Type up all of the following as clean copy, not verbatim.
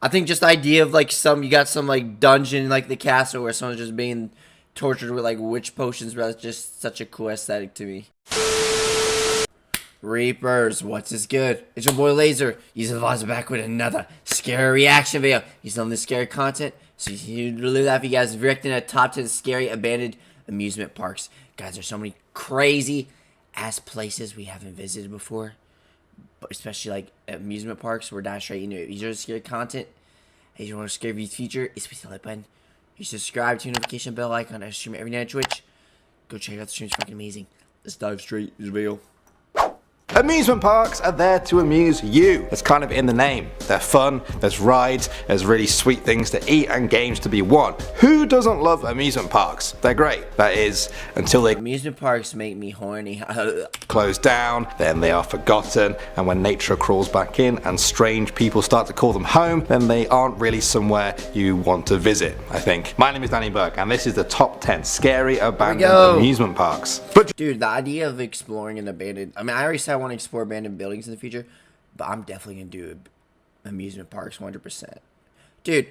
I think just the idea of like you got some like dungeon like the castle where someone's just being tortured with like witch potions, bro. That's just such a cool aesthetic to me. Reapers, what's this good? It's your boy Laser. He's back with another scary reaction video. He's done this scary content, so you really laugh. You guys reacting at top 10 scary abandoned amusement parks. Guys, there's so many crazy ass places we haven't visited before, but especially like amusement parks. We're diving straight into it. These are scary content. Hey, you want a scary view feature? It's with the like button. You subscribe to the notification bell icon. I stream every night on Twitch. Go check out the stream. It's fucking amazing. Let's dive straight into the video. Amusement parks are there to amuse you. It's kind of in the name. They're fun, there's rides, there's really sweet things to eat and games to be won. Who doesn't love amusement parks? They're great. That is, until they amusement parks make me horny. close down, then they are forgotten, and when nature crawls back in and strange people start to call them home, then they aren't really somewhere you want to visit, I think. My name is Danny Burke, and this is the top 10 scary abandoned amusement parks. But dude, the idea of exploring an abandoned, I already said I want to explore abandoned buildings in the future, but I'm definitely gonna do amusement parks 100%. Dude,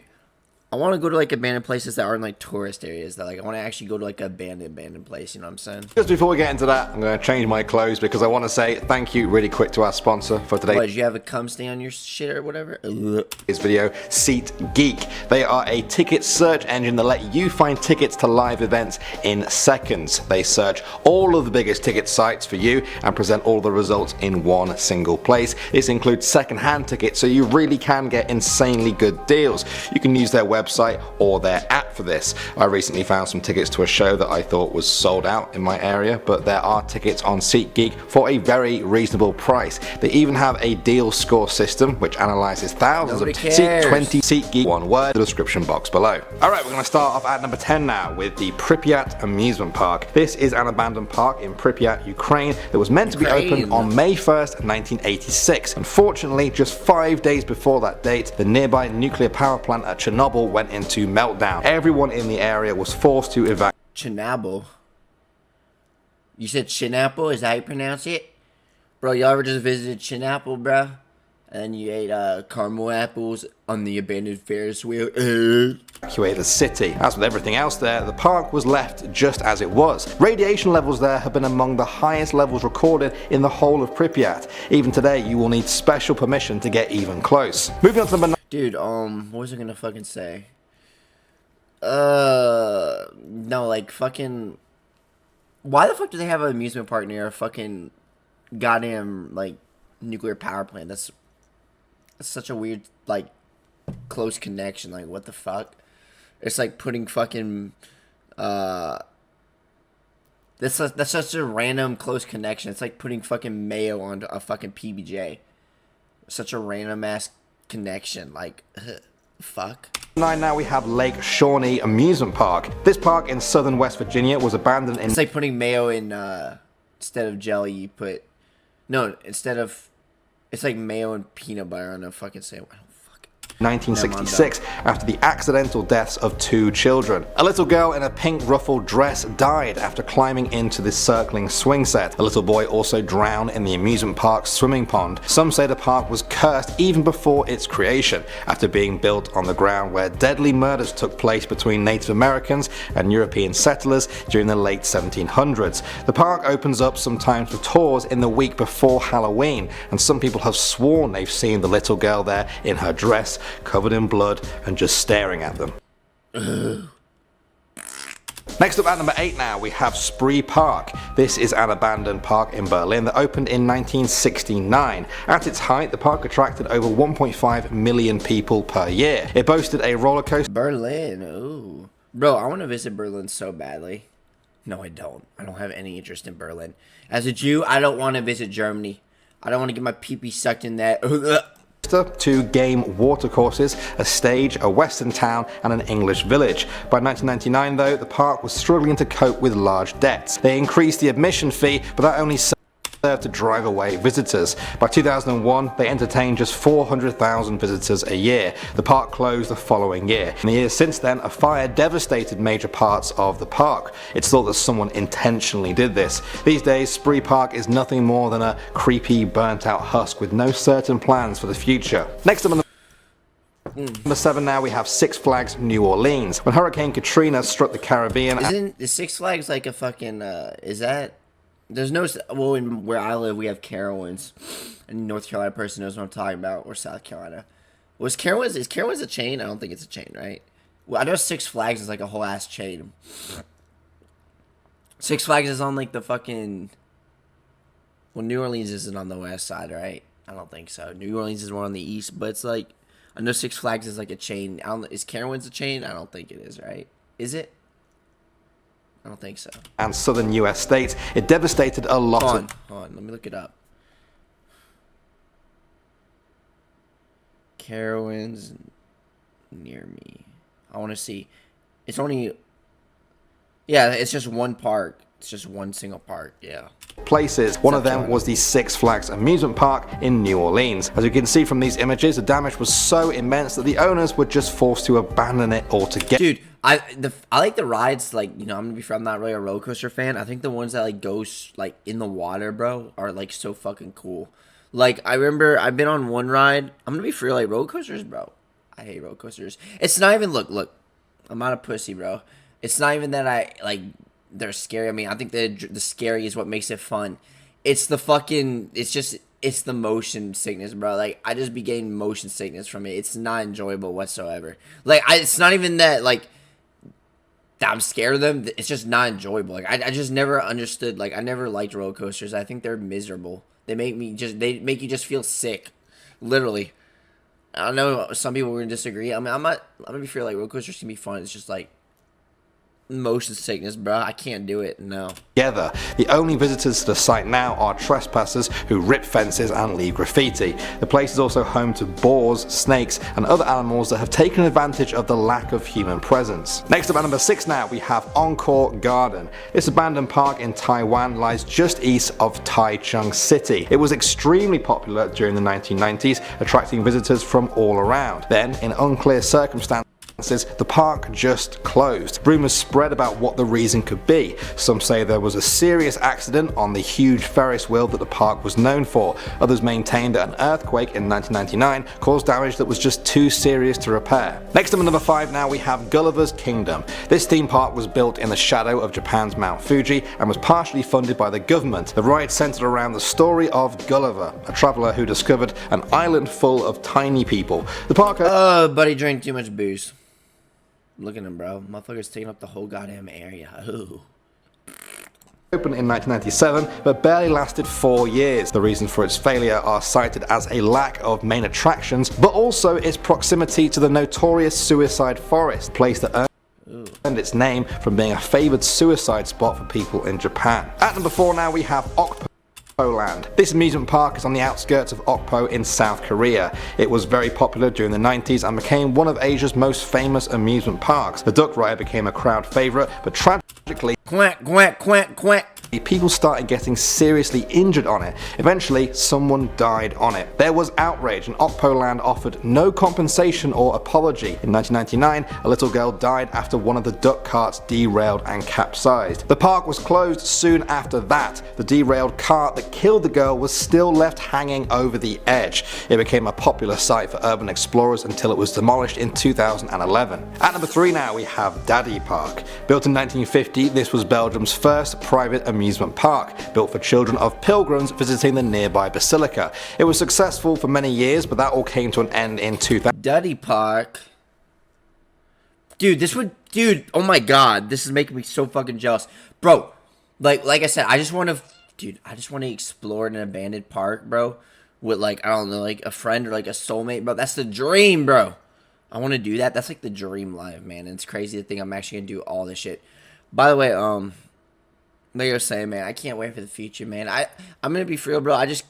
I want to go to like abandoned places that aren't like tourist areas. That like I want to actually go to like an abandoned place. You know what I'm saying? Just before we get into that, I'm going to change my clothes because I want to say thank you really quick to our sponsor for today. What, did you have a cum stay on your shit or whatever? This video, SeatGeek. They are a ticket search engine that let you find tickets to live events in seconds. They search all of the biggest ticket sites for you and present all the results in one single place. This includes second-hand tickets, so you really can get insanely good deals. You can use their website or their app for this. I recently found some tickets to a show that I thought was sold out in my area, but there are tickets on SeatGeek for a very reasonable price. They even have a deal score system which analyzes thousands of Seat20 SeatGeek, one word, the description box below. Alright, we're going to start off at number 10 now with the Pripyat Amusement Park. This is an abandoned park in Pripyat, Ukraine that was meant to be opened on May 1st, 1986. Unfortunately, just 5 days before that date, the nearby nuclear power plant at Chernobyl went into meltdown. Everyone in the area was forced to evacuate. Chernobyl? You said Chernobyl? Is that how you pronounce it? Bro, y'all ever just visited Chernobyl, bro? And you ate caramel apples on the abandoned Ferris wheel? Evacuate the city. As with everything else there, the park was left just as it was. Radiation levels there have been among the highest levels recorded in the whole of Pripyat. Even today, you will need special permission to get even close. Moving on to number 9. Dude, what was I gonna fucking say? No, like fucking. Why the fuck do they have an amusement park near a fucking goddamn like nuclear power plant? That's such a weird like close connection. Like what the fuck? It's like putting fucking that's such a random close connection. It's like putting fucking mayo onto a fucking PBJ. Such a random ass connection. Like fuck. 9 now we have Lake Shawnee Amusement Park. This park in southern West Virginia was abandoned in... It's like putting mayo in, instead of jelly you put... No, instead of... It's like mayo and peanut butter on a fucking sandwich. 1966 after the accidental deaths of 2 children. A little girl in a pink ruffled dress died after climbing into the circling swing set. A little boy also drowned in the amusement park's swimming pond. Some say the park was cursed even before its creation, after being built on the ground where deadly murders took place between Native Americans and European settlers during the late 1700s. The park opens up sometimes for tours in the week before Halloween, and some people have sworn they've seen the little girl there in her dress, covered in blood and just staring at them. Next up at number 8 now we have Spree Park. This is an abandoned park in Berlin that opened in 1969. At its height, the park attracted over 1.5 million people per year. It boasted a roller coaster. Berlin, ooh. Bro, I want to visit Berlin so badly. No, I don't. I don't have any interest in Berlin. As a Jew, I don't want to visit Germany. I don't want to get my pee-pee sucked in that. 2 game watercourses, a stage, a western town and an English village. By 1999 though, the park was struggling to cope with large debts. They increased the admission fee, but that only served to drive away visitors. By 2001, they entertained just 400,000 visitors a year. The park closed the following year. In the years since then, a fire devastated major parts of the park. It's thought that someone intentionally did this. These days, Spree Park is nothing more than a creepy, burnt out husk with no certain plans for the future. Next up on the Number 7 now, we have Six Flags New Orleans. When Hurricane Katrina struck the Caribbean... Isn't the Six Flags like a fucking, is that... There's no... Well, where I live, we have Carowinds. And North Carolina person knows what I'm talking about, or South Carolina. Is Carowinds a chain? I don't think it's a chain, right? Well, I know Six Flags is like a whole ass chain. Six Flags is on like the fucking... Well, New Orleans isn't on the west side, right? I don't think so. New Orleans is more on the east, but it's like... I know Six Flags is like a chain. Is Carowinds a chain? I don't think it is, right? Is it? I don't think so. And southern US states, it devastated a lot Hold on, let me look it up. Carowinds near me. I want to see. It's only... Yeah, it's just one park. It's just one single park, yeah. Places. One of them was the Six Flags amusement park in New Orleans. As you can see from these images, the damage was so immense that the owners were just forced to abandon it altogether. Dude, I like the rides, like, you know, I'm not really a roller coaster fan. I think the ones that like go like in the water, bro, are like so fucking cool. Like, I remember I've been on one ride. I'm gonna be for real, like roller coasters, bro. I hate roller coasters. It's not even look. I'm not a pussy, bro. It's not even that I like they're scary. I mean, I think the scary is what makes it fun. It's the fucking, it's the motion sickness, bro. Like, I just be getting motion sickness from it. It's not enjoyable whatsoever. Like, it's not even that, like, that I'm scared of them. It's just not enjoyable. Like, I just never understood, like, I never liked roller coasters. I think they're miserable. They make you just feel sick. Literally. I don't know, some people are going to disagree. I mean, I'm going to be fair, like, roller coasters can be fun. It's just, like, motion sickness, bro. I can't do it, no. Together. The only visitors to the site now are trespassers who rip fences and leave graffiti. The place is also home to boars, snakes, and other animals that have taken advantage of the lack of human presence. Next up at number 6 now, we have Encore Garden. This abandoned park in Taiwan lies just east of Taichung City. It was extremely popular during the 1990s, attracting visitors from all around. Then, in unclear circumstances, the park just closed. Rumours spread about what the reason could be. Some say there was a serious accident on the huge Ferris wheel that the park was known for. Others maintained that an earthquake in 1999 caused damage that was just too serious to repair. Next up at number 5 now, we have Gulliver's Kingdom. This theme park was built in the shadow of Japan's Mount Fuji and was partially funded by the government. The ride centered around the story of Gulliver, a traveler who discovered an island full of tiny people. The park... buddy drank too much booze. Look at him, bro. Motherfucker's taking up the whole goddamn area. Ooh. Opened in 1997, but barely lasted 4 years. The reasons for its failure are cited as a lack of main attractions, but also its proximity to the notorious Suicide Forest, a place that earned its name from being a favoured suicide spot for people in Japan. At number 4 now, we have Land. This amusement park is on the outskirts of 𝐿𝑘po in South Korea. It was very popular during the 90s and became one of Asia's most famous amusement parks. The duck ride became a crowd favourite, but tragically, quack, quack, quack, quack. People started getting seriously injured on it. Eventually, someone died on it. There was outrage, and 𝐿𝑘po Land offered no compensation or apology. In 1999, a little girl died after one of the duck carts derailed and capsized. The park was closed soon after that. The derailed cart that killed the girl was still left hanging over the edge. It became a popular site for urban explorers until it was demolished in 2011. At number 3 now, we have Daddy Park. Built in 1950, this was Belgium's first private amusement park, built for children of pilgrims visiting the nearby basilica. It was successful for many years, but that all came to an end in 2000. Daddy Park. Dude, oh my god, this is making me so fucking jealous. Bro, like I said, I just want to explore an abandoned park, bro, with like, I don't know, like a friend or like a soulmate, bro. That's the dream, bro. I want to do that. That's like the dream life, man. And it's crazy to think I'm actually gonna do all this shit. By the way, like I was saying, man, I can't wait for the future, man. I'm gonna be for real, bro. It's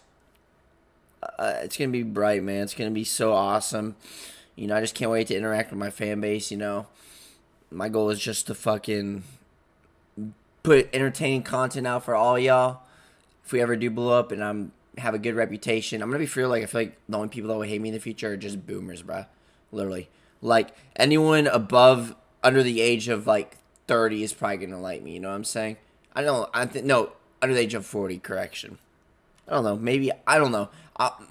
gonna be bright, man. It's gonna be so awesome. You know, I just can't wait to interact with my fan base. You know, my goal is just to fucking put entertaining content out for all y'all. If we ever do blow up and I'm have a good reputation, I'm gonna be for real. Like, I feel like the only people that will hate me in the future are just boomers, bro. Literally, like anyone under the age of like 30 is probably gonna like me. You know what I'm saying? No, under the age of 40, correction. I don't know, maybe, I don't know.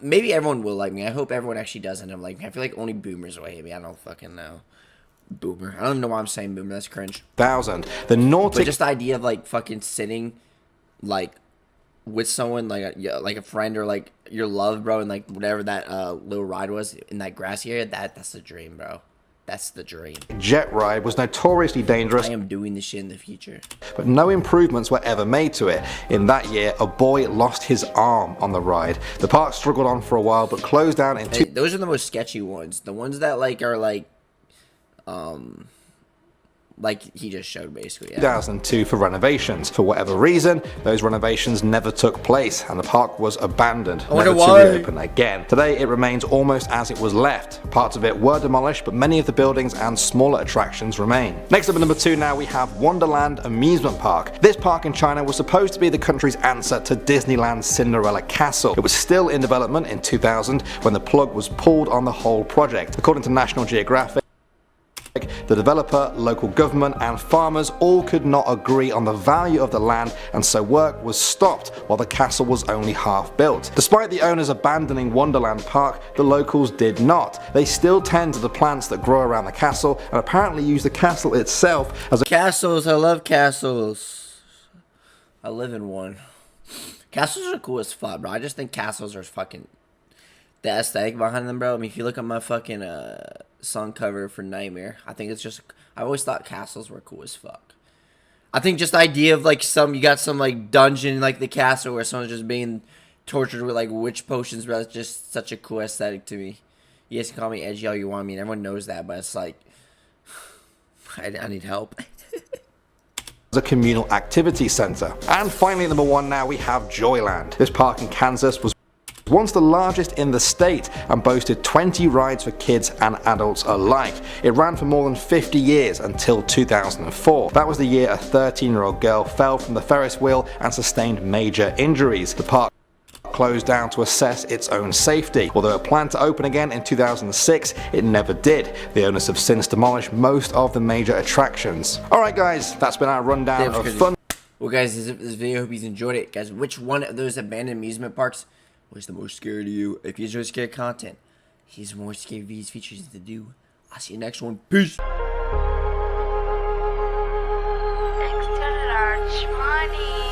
Maybe everyone will like me. I hope everyone actually does end up like me. I feel like only boomers will hate me. I don't fucking know. Boomer. I don't even know why I'm saying boomer. That's cringe. The naughty. But just the idea of like fucking sitting, like, with someone like a friend or like your love, bro, and like whatever that little ride was in that grassy area. That's the dream, bro. That's the dream. Jet ride was notoriously dangerous. I am doing this shit in the future. But no improvements were ever made to it. In that year, a boy lost his arm on the ride. The park struggled on for a while, but closed down in Those are the most sketchy ones. The ones that like are like he just showed, basically. Yeah. 2002 for renovations. For whatever reason, those renovations never took place, and the park was abandoned, never to reopen again. Today, it remains almost as it was left. Parts of it were demolished, but many of the buildings and smaller attractions remain. Next up at number 2 now, we have Wonderland Amusement Park. This park in China was supposed to be the country's answer to Disneyland's Cinderella Castle. It was still in development in 2000 when the plug was pulled on the whole project. According to National Geographic, the developer, local government and farmers all could not agree on the value of the land, and so work was stopped while the castle was only half built. Despite the owners abandoning Wonderland Park, the locals did not. They still tend to the plants that grow around the castle and apparently use the castle itself as a castles. I love castles. I live in one. Castles are cool as fuck, bro. I just think castles are fucking the aesthetic behind them, bro. I mean, if you look at my fucking song cover for Nightmare, I think it's just, I always thought castles were cool as fuck. I think just the idea of like you got some like dungeon like the castle where someone's just being tortured with like witch potions, bro. It's just such a cool aesthetic to me. You guys can call me edgy all you want. I mean, everyone knows that, but it's like I need help. a communal activity center. And finally, number 1 now, we have Joyland. This park in Kansas was once the largest in the state and boasted 20 rides for kids and adults alike. It ran for more than 50 years until 2004. That was the year a 13-year-old girl fell from the Ferris wheel and sustained major injuries. The park closed down to assess its own safety. Although it planned to open again in 2006, it never did. The owners have since demolished most of the major attractions. Alright guys, that's been our rundown of fun. Well guys, this video, I hope you enjoyed it. Guys, which one of those abandoned amusement parks was the most scary to you? If you enjoy scary content, here's more scary videos features to do. I'll see you next one. Peace. Extra large money.